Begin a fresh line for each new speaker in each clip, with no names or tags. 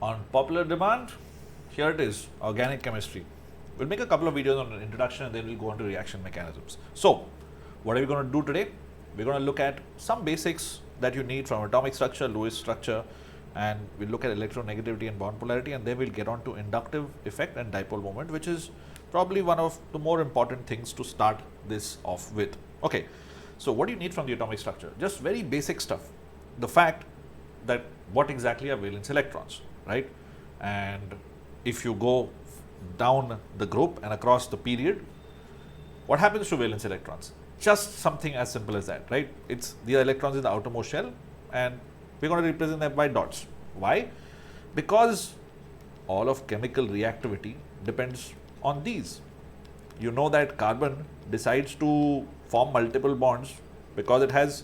On popular demand, here it is, organic chemistry. We'll make a couple of videos on introduction and then we'll go on to reaction mechanisms. So, what are we going to do today? We're going to look at some basics that you need from atomic structure, Lewis structure, and we'll look at electronegativity and bond polarity, and then we'll get on to inductive effect and dipole moment, which is probably one of the more important things to start this off with. Okay, so what do you need from the atomic structure? Just very basic stuff. The fact that what exactly are valence electrons, right? And if you go down the group and across the period, what happens to valence electrons? Just something as simple as that, right? It's the electrons in the outermost shell and we're going to represent them by dots. Why? Because all of chemical reactivity depends on these. You know that carbon decides to form multiple bonds because it has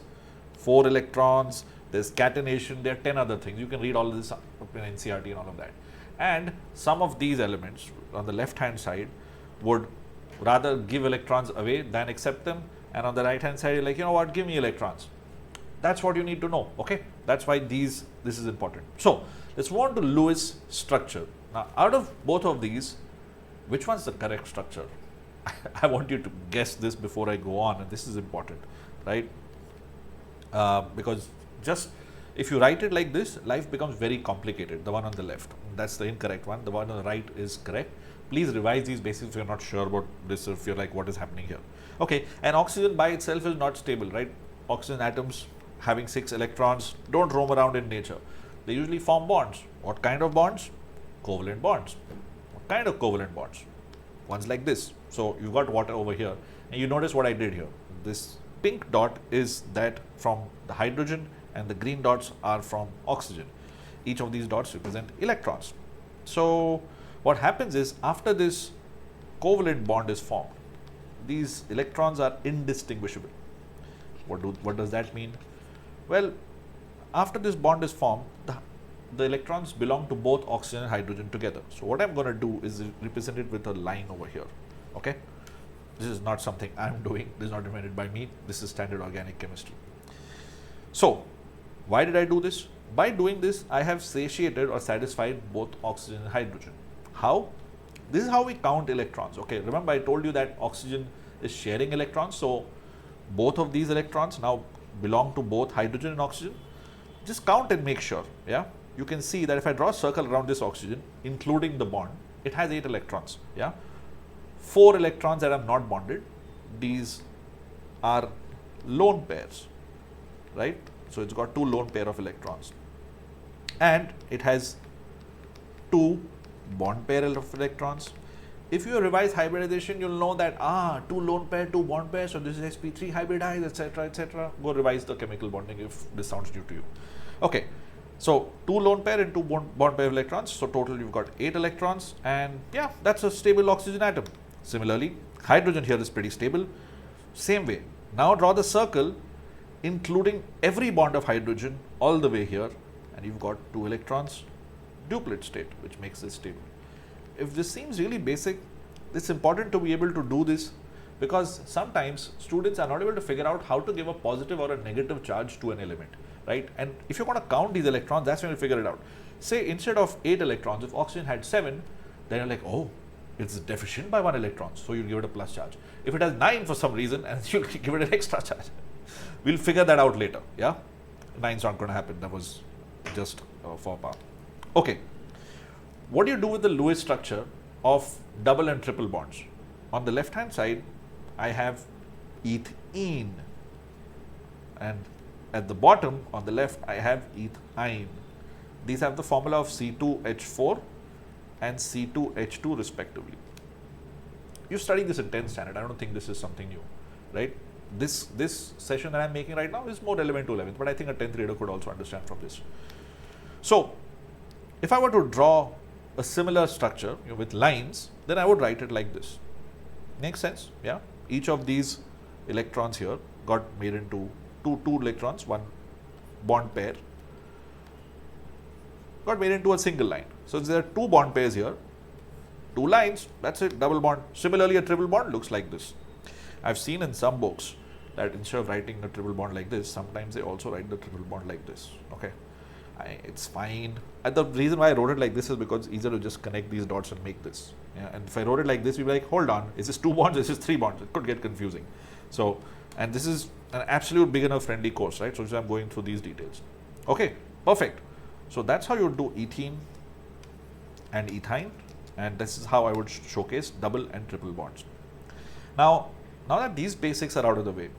4 electrons, there's catenation, there are 10 other things. You can read all of this in NCERT and all of that. And some of these elements on the left hand side would rather give electrons away than accept them, and on the right hand side you're like, you know what, give me electrons. That's what you need to know, okay? That's why this is important. So let's move on to Lewis structure. Now, out of both of these, which one's the correct structure? I want you to guess this before I go on, and this is important, right? Because just if you write it like this, life becomes very complicated. The one on the left, that's the incorrect one. The one on the right is correct. Please revise these basics if you're not sure about this, or if you're like, what is happening here? Okay, and oxygen by itself is not stable, right? Oxygen atoms having 6 electrons don't roam around in nature. They usually form bonds. What kind of bonds? Covalent bonds. What kind of covalent bonds? Ones like this. So you've got water over here, and you notice what I did here. This pink dot is that from the hydrogen, and the green dots are from oxygen. Each of these dots represent electrons. So what happens is, after this covalent bond is formed, these electrons are indistinguishable. What does that mean? Well, after this bond is formed, the electrons belong to both oxygen and hydrogen together. So what I'm going to do is represent it with a line over here. Okay, this is not something I'm doing. This is not invented by me. This is standard organic chemistry. So why did I do this? By doing this, I have satiated or satisfied both oxygen and hydrogen. How? This is how we count electrons. Okay, remember I told you that oxygen is sharing electrons. So both of these electrons now belong to both hydrogen and oxygen. Just count and make sure. Yeah, you can see that if I draw a circle around this oxygen, including the bond, it has 8 electrons. Yeah, 4 electrons that are not bonded. These are lone pairs, right? So it's got 2 lone pair of electrons, and it has 2 bond pair of electrons. If you revise hybridization, you'll know that 2 lone pair, 2 bond pair, so this is sp3 hybridized, etc., etc. Go revise the chemical bonding if this sounds new to you. Okay, so 2 lone pair and 2 bond pair of electrons, so total you've got 8 electrons, and yeah, that's a stable oxygen atom. Similarly, hydrogen here is pretty stable. Same way, now draw the circle including every bond of hydrogen all the way here, and you've got 2 electrons, duplet state, which makes this stable. If this seems really basic, it's important to be able to do this, because sometimes students are not able to figure out how to give a positive or a negative charge to an element, right? And if you're going to count these electrons, that's when you figure it out. Say instead of 8 electrons, if oxygen had 7, then you're like, oh, it's deficient by 1 electron, so you give it a plus charge. If it has 9 for some reason, and you'll give it an extra charge. We'll figure that out later. Yeah, 9's not going to happen. That was just for power. Okay, what do you do with the Lewis structure of double and triple bonds? On the left hand side, I have ethene, and at the bottom on the left, I have ethine. These have the formula of C2H4 and C2H2 respectively. You studied this in 10th standard. I don't think this is something new, right? This session that I'm making right now is more relevant to 11th, but I think a 10th grader could also understand from this. So if I were to draw a similar structure with lines, then I would write it like this. Makes sense? Yeah. Each of these electrons here got made into two electrons, 1 bond pair, got made into a single line. So there are 2 bond pairs here, 2 lines, that's it, double bond. Similarly, a triple bond looks like this. I've seen in some books that instead of writing a triple bond like this, sometimes they also write the triple bond like this. Okay, It's fine. And the reason why I wrote it like this is because it's easier to just connect these dots and make this. Yeah? And if I wrote it like this, you'd be like, hold on, is this 2 bonds, is this 3 bonds? It could get confusing. So, and this is an absolute beginner friendly course, right? So I'm going through these details. Okay, perfect. So that's how you would do ethene and ethyne, and this is how I would showcase double and triple bonds. Now that these basics are out of the way,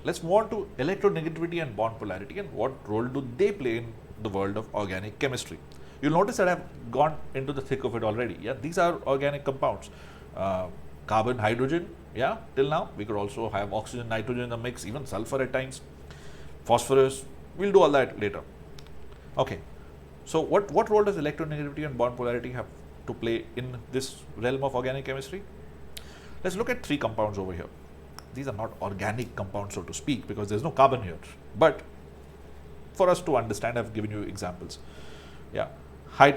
let's move on to electronegativity and bond polarity and what role do they play in the world of organic chemistry. You'll notice that I've gone into the thick of it already. Yeah, these are organic compounds. Carbon, hydrogen, yeah, till now. We could also have oxygen, nitrogen in the mix, even sulfur at times, phosphorus. We'll do all that later. Okay, so what role does electronegativity and bond polarity have to play in this realm of organic chemistry? Let's look at 3 compounds over here. These are not organic compounds, so to speak, because there's no carbon here. But for us to understand, I've given you examples. Yeah,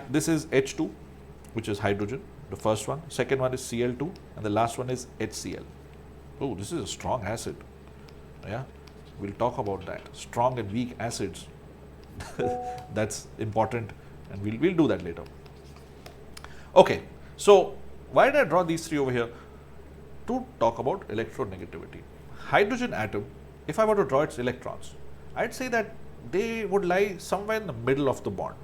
this is H2, which is hydrogen, the first one. Second one is Cl2, and the last one is HCl. Oh, this is a strong acid. Yeah, we'll talk about that. Strong and weak acids. That's important, and we'll do that later. Okay, so why did I draw these 3 over here? To talk about electronegativity. Hydrogen atom, if I were to draw its electrons, I'd say that they would lie somewhere in the middle of the bond.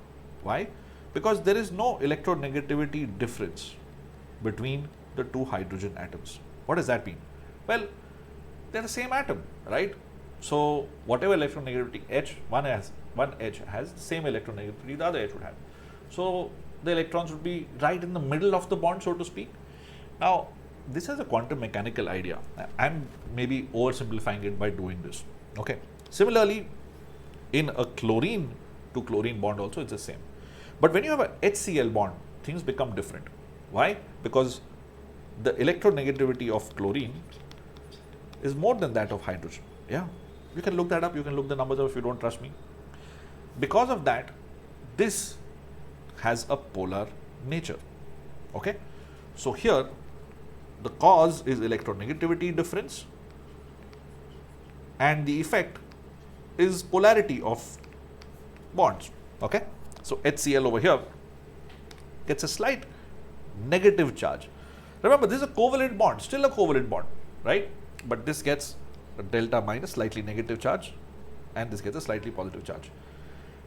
Why? Because there is no electronegativity difference between the 2 hydrogen atoms. What does that mean? Well, they're the same atom, right? So whatever electronegativity one edge has the same electronegativity the other edge would have. So the electrons would be right in the middle of the bond, so to speak. Now, this is a quantum mechanical idea. I'm maybe oversimplifying it by doing this. Okay. Similarly, in a chlorine to chlorine bond also it's the same. But when you have a HCl bond, things become different. Why? Because the electronegativity of chlorine is more than that of hydrogen. Yeah. You can look that up. You can look the numbers up if you don't trust me. Because of that, this has a polar nature. Okay. So here, the cause is electronegativity difference and the effect is polarity of bonds. Okay. So HCl over here gets a slight negative charge. Remember, this is a covalent bond, still a covalent bond, right? But this gets a delta minus, slightly negative charge, and this gets a slightly positive charge.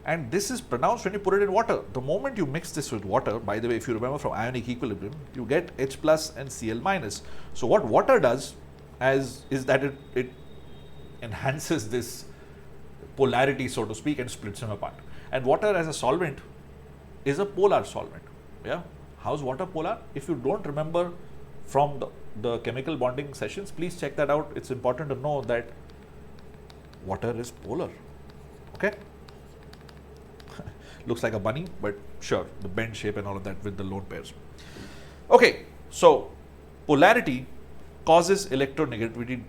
And this is pronounced when you put it in water. The moment you mix this with water, by the way, if you remember from ionic equilibrium, you get H plus and Cl minus. So what water does is that it enhances this polarity, so to speak, and splits them apart. And water as a solvent is a polar solvent. Yeah. How's water polar? If you don't remember from the chemical bonding sessions, please check that out. It's important to know that water is polar. Okay. Looks like a bunny, but sure, the bend shape and all of that with the lone pairs. Okay, so polarity causes electronegativity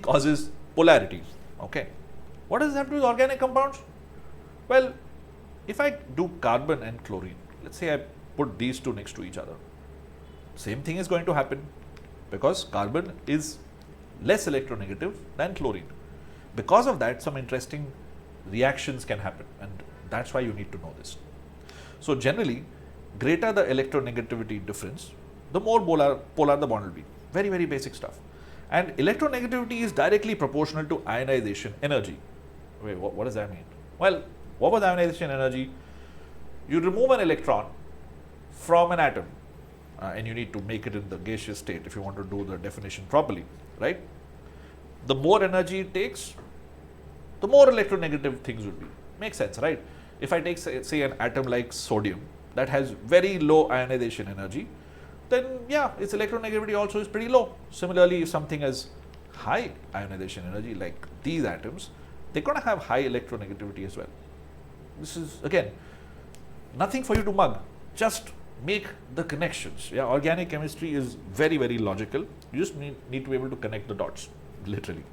causes polarity. Okay, what does that have to do with organic compounds? Well, if I do carbon and chlorine, let's say I put these 2 next to each other, same thing is going to happen because carbon is less electronegative than chlorine. Because of that, some interesting reactions can happen, and that's why you need to know this. So generally, greater the electronegativity difference, the more polar the bond will be. Very, very basic stuff. And electronegativity is directly proportional to ionization energy. Wait, what does that mean? Well, what was ionization energy? You remove an electron from an atom, and you need to make it in the gaseous state if you want to do the definition properly, right? The more energy it takes, the more electronegative things will be. Makes sense, right? If I take, say an atom like sodium that has very low ionization energy, then yeah, its electronegativity also is pretty low. Similarly, if something has high ionization energy like these atoms, they're going to have high electronegativity as well. This is, again, nothing for you to mug. Just make the connections. Yeah, organic chemistry is very, very logical. You just need to be able to connect the dots, literally.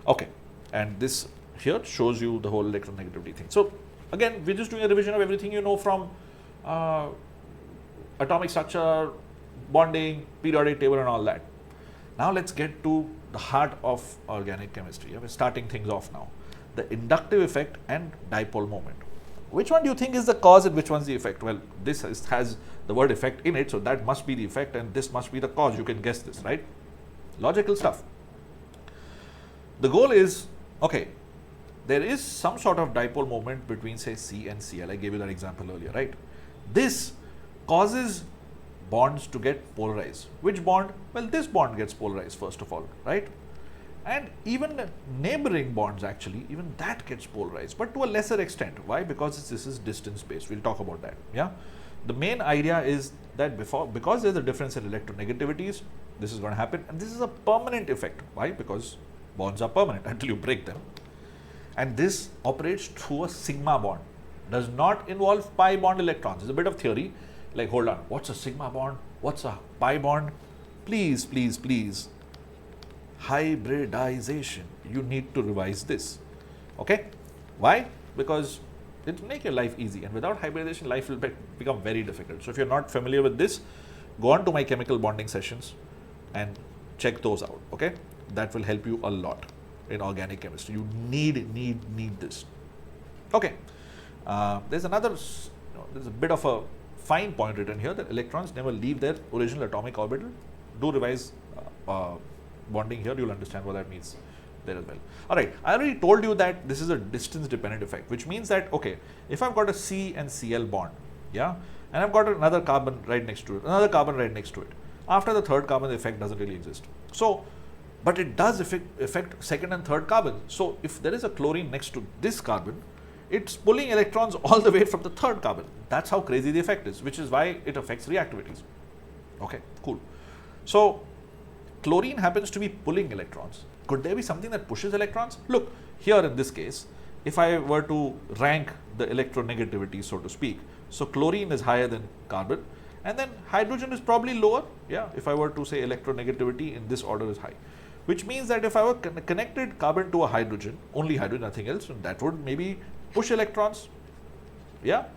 Okay. And this here shows you the whole electronegativity thing. So again, we're just doing a revision of everything you know from atomic structure, bonding, periodic table and all that. Now let's get to the heart of organic chemistry. Yeah, we're starting things off now. the inductive effect and dipole moment. Which one do you think is the cause and which one is the effect? Well, this has the word effect in it, so that must be the effect and this must be the cause. You can guess this, right? Logical stuff. The goal is, okay, there is some sort of dipole moment between, say, C and Cl. I gave you that example earlier, right? This causes bonds to get polarized. Which bond? Well, this bond gets polarized first of all, right? And even neighboring bonds, actually, even that gets polarized, but to a lesser extent. Why? Because this is distance based. We'll talk about that. Yeah. The main idea is that because there's a difference in electronegativities, this is going to happen, and this is a permanent effect. Why? Because bonds are permanent until you break them. And this operates through a sigma bond. Does not involve pi bond electrons. It's a bit of theory. Like, hold on, what's a sigma bond? What's a pi bond? Please, please, please. Hybridization. You need to revise this. Okay? Why? Because it will make your life easy, and without hybridization, life will become very difficult. So if you're not familiar with this, go on to my chemical bonding sessions and check those out. Okay? That will help you a lot in organic chemistry. You need this. Okay. There's there's a bit of a fine point written here that electrons never leave their original atomic orbital. Do revise bonding here, you'll understand what that means there as well. Alright, I already told you that this is a distance dependent effect, which means that, okay, if I've got a C and Cl bond, yeah, and I've got another carbon right next to it, another carbon right next to it, after the third carbon, the effect doesn't really exist. So, but it does affect second and third carbon. So, if there is a chlorine next to this carbon, it's pulling electrons all the way from the third carbon. That's how crazy the effect is, which is why it affects reactivities. Okay, cool. So, chlorine happens to be pulling electrons. Could there be something that pushes electrons? Look, here in this case, if I were to rank the electronegativity, so to speak, so chlorine is higher than carbon, and then hydrogen is probably lower. Yeah, if I were to say electronegativity in this order is high, which means that if I were connected carbon to a hydrogen, only hydrogen, nothing else, and that would maybe push electrons. Yeah,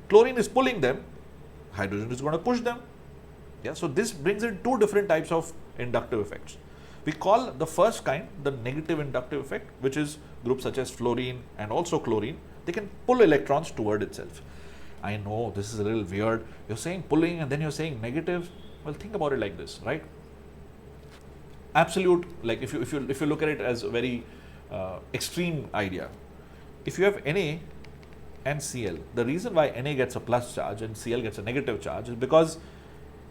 chlorine is pulling them, hydrogen is going to push them. Yeah, so this brings in two different types of inductive effects. We call the first kind the negative inductive effect, which is groups such as fluorine and also chlorine. They can pull electrons toward itself. I know this is a little weird. You're saying pulling and then you're saying negative. Well, think about it like this, right? Absolute, like if you look at it as a very extreme idea, if you have Na and Cl, the reason why Na gets a plus charge and Cl gets a negative charge is because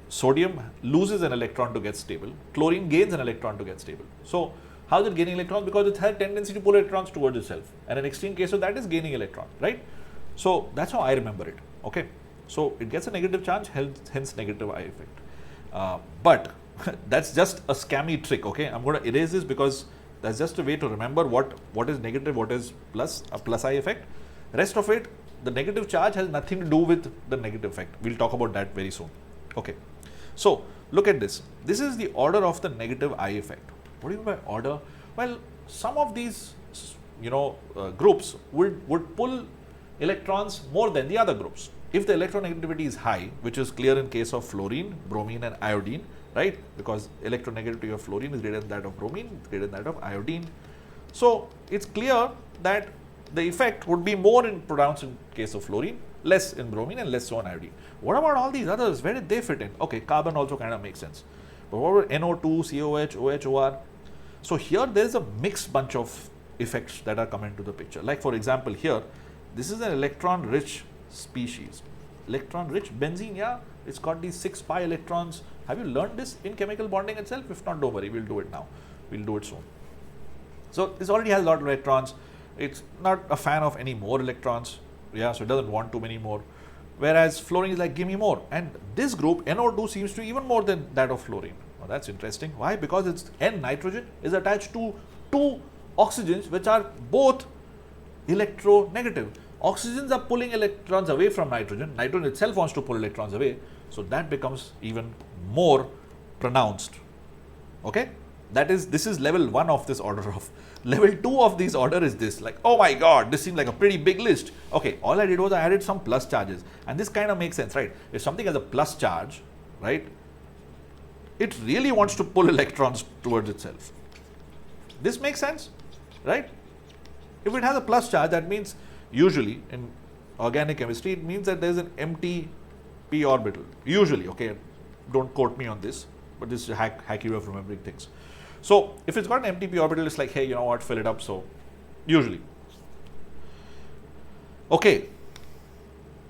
sodium loses an electron to get stable, chlorine gains an electron to get stable. So, how is it gaining electrons? Because it has a tendency to pull electrons towards itself, and an extreme case of that is gaining electron, right? So, that's how I remember it, okay? So, it gets a negative charge, hence negative I effect. But that's just a scammy trick, okay? I'm going to erase this because that's just a way to remember what is negative, what is plus, a plus I effect. Rest of it, the negative charge has nothing to do with the negative effect. We'll talk about that very soon, okay? So, look at this. This is the order of the negative I effect. What do you mean by order? Well, some of these, groups would pull electrons more than the other groups. If the electronegativity is high, which is clear in case of fluorine, bromine and iodine, right? Because electronegativity of fluorine is greater than that of bromine, greater than that of iodine. So, it's clear that the effect would be more pronounced in case of fluorine, less in bromine and less so on iodine. What about all these others? Where did they fit in? Okay, carbon also kind of makes sense. But what about NO2, COH, OH, OR? So here there is a mixed bunch of effects that are coming into the picture. Like for example here, this is an electron-rich species. Electron-rich benzene, yeah, it's got these 6 pi electrons. Have you learned this in chemical bonding itself? If not, don't worry, we'll do it now. We'll do it soon. So this already has a lot of electrons. It's not a fan of any more electrons. Yeah, so it doesn't want too many more. Whereas fluorine is like, give me more. And this group, NO2, seems to be even more than that of fluorine. Well, that's interesting. Why? Because its N nitrogen is attached to 2 oxygens, which are both electronegative. Oxygens are pulling electrons away from nitrogen. Nitrogen itself wants to pull electrons away. So that becomes even more pronounced. Okay? This is level 1 of this order of. Level 2 of this order is this, like, oh my god, this seems like a pretty big list. Okay, all I did was I added some plus charges, and this kind of makes sense, right? If something has a plus charge, right, it really wants to pull electrons towards itself. This makes sense, right? If it has a plus charge, that means usually in organic chemistry, it means that there is an empty p orbital. Usually, okay, don't quote me on this, but this is a hacky way of remembering things. So if it's got an empty p orbital, it's like, hey, you know what, fill it up. So usually. Okay.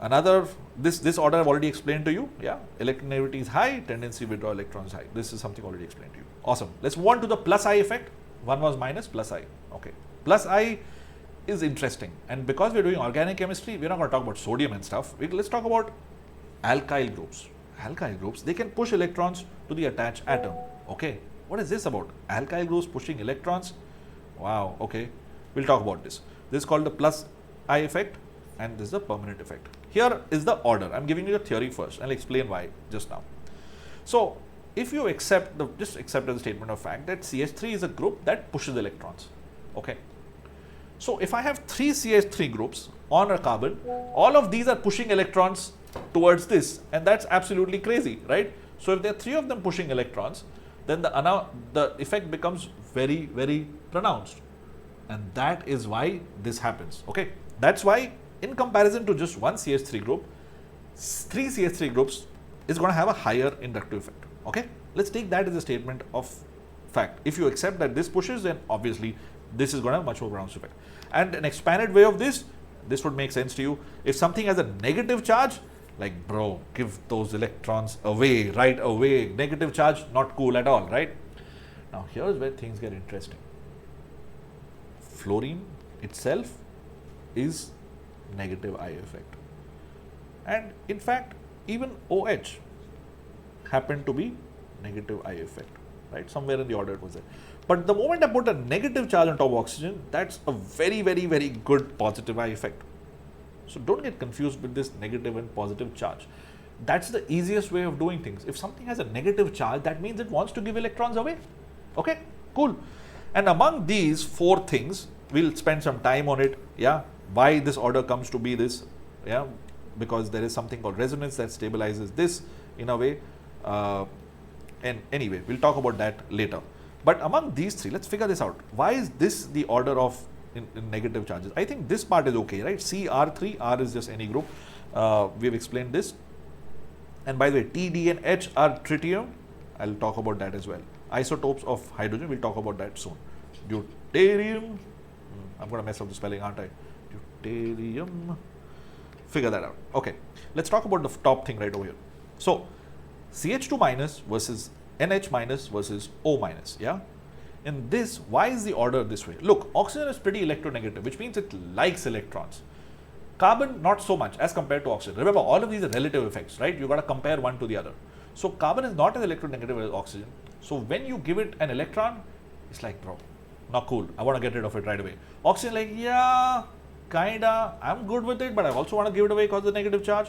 Another, this order I've already explained to you. Yeah, electronegativity is high, tendency to withdraw electrons high. This is something already explained to you. Awesome. Let's move on to the plus I effect. One was minus, plus I. Okay. Plus I is interesting, and because we're doing organic chemistry, we're not going to talk about sodium and stuff. Let's talk about alkyl groups. Alkyl groups, they can push electrons to the attached atom. Okay. What is this about? Alkyl groups pushing electrons? Wow. Okay. We'll talk about this. This is called the plus I effect, and this is the permanent effect. Here is the order. I'm giving you the theory first. I'll explain why just now. So if you accept just accept as a statement of fact that CH3 is a group that pushes electrons. Okay. So if I have 3 CH3 groups on a carbon, all of these are pushing electrons towards this, and that's absolutely crazy, right? So if there are 3 of them pushing electrons, then the effect becomes very, very pronounced, and that is why this happens. Okay. That's why in comparison to just one CH3 group, 3 CH3 groups is going to have a higher inductive effect. Okay. Let's take that as a statement of fact. If you accept that this pushes, then obviously this is going to have much more pronounced effect. And an expanded way of this would make sense to you. If something has a negative charge, like, bro, give those electrons away right away. Negative charge, not cool at all, right? Now here's where things get interesting. Fluorine itself is negative I effect, and in fact even OH happened to be negative I effect, right? Somewhere in the order it was there. But the moment I put a negative charge on top of oxygen, that's a very, very, very good positive I effect. So don't get confused with this negative and positive charge. That's the easiest way of doing things. If something has a negative charge, that means it wants to give electrons away. Okay, cool. And among these 4 things, we'll spend some time on it. Yeah, why this order comes to be this. Yeah, because there is something called resonance that stabilizes this in a way. And anyway, we'll talk about that later. But among these 3, let's figure this out. Why is this the order of in negative charges? I think this part is okay, right? CR3, R is just any group. We've explained this. And by the way, T, D and H are tritium. I'll talk about that as well. Isotopes of hydrogen, we'll talk about that soon. Deuterium, I'm going to mess up the spelling, aren't I? Deuterium, figure that out. Okay, let's talk about the top thing right over here. So, CH2 minus versus NH minus versus O minus, yeah? In this, why is the order this way? Look, oxygen is pretty electronegative, which means it likes electrons. Carbon, not so much as compared to oxygen. Remember, all of these are relative effects, right? You got to compare one to the other. So carbon is not as electronegative as oxygen. So when you give it an electron, it's like, bro, not cool. I want to get rid of it right away. Oxygen, like, yeah, kinda, I'm good with it, but I also want to give it away because of the negative charge.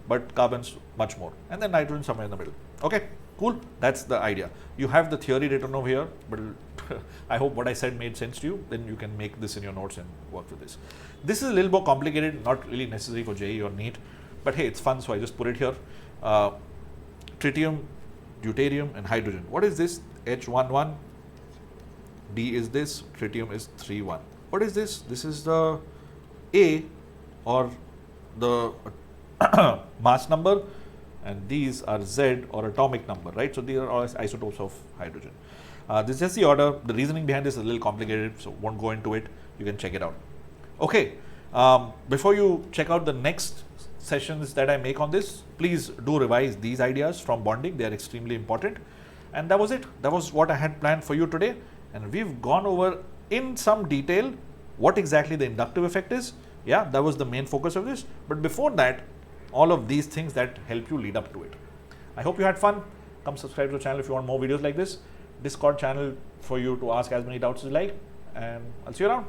But carbon's much more. And then nitrogen somewhere in the middle. Okay, cool. That's the idea. You have the theory written over here, but I hope what I said made sense to you. Then you can make this in your notes and work with this. This is a little more complicated, not really necessary for JEE or NEET, but hey, it's fun, so I just put it here. Tritium, deuterium and hydrogen. What is this? H11, D is this, tritium is 3,1. What is this? This is the A or the mass number, and these are Z or atomic number, right? So these are all isotopes of hydrogen. This is just the order. The reasoning behind this is a little complicated, so won't go into it. You can check it out. Okay, before you check out the next sessions that I make on this, please do revise these ideas from bonding. They are extremely important. And that was it. That was what I had planned for you today. And we've gone over in some detail what exactly the inductive effect is. Yeah, that was the main focus of this. But before that, all of these things that help you lead up to it. I hope you had fun. Come subscribe to the channel if you want more videos like this. Discord channel for you to ask as many doubts as you like. And I'll see you around.